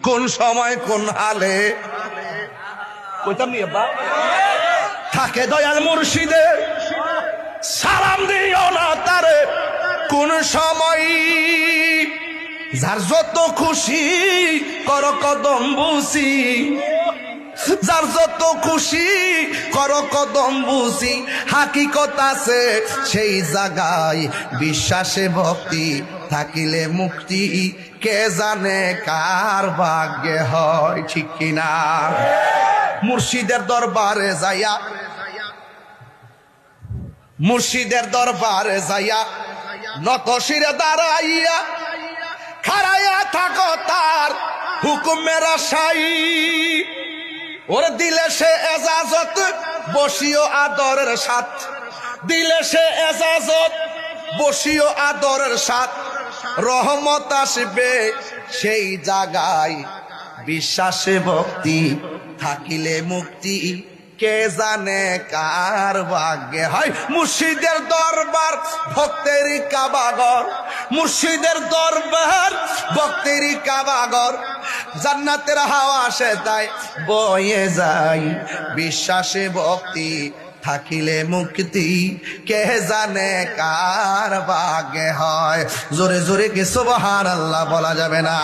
কোন সময় কোন হালে কইতাম নি আব্বা থাকে দয়াল মুর্শিদের সালাম দিও না তারে কোন সময় যার যত খুশি কর কদম বুঝি যার যত খুশি কর কদম বুঝি হাকিকত আছে সেই জায়গায় বিশ্বাসে ভক্তি থাকিলে মুক্তি কে জানে কার ভাগ্যে হয় ঠিক কিনা মুর্শিদের দরবারে যাইয়া মুর্শিদের দরবারে যাইয়া নত শিরে দাঁড়াইয়া খাড়াইয়া থাকো তার হুকুমের আশাই ওর দিলে সে এজাজত বসিও আদরের সাথ দিলে সে এজাজত বসিও আদরের সাথ রহমত আসবে সেই জায়গায় বিশ্বাসে ভক্তি থাকিলে মুক্তি কে জানে কার ভাগ্যে হয় মুর্শিদের দরবার ভক্তেরই কাবাগর মুর্শিদের দরবার ভক্তেরই কাবাগর জান্নাতের হাওয়া আসে তাই বয়ে যায় বিশ্বাসে ভক্তি থাকিলে মুক্তি কে জানে কার ভাগ্যে হয় জোরে জোরে কি সুবহানাল্লাহ বলা যাবে না।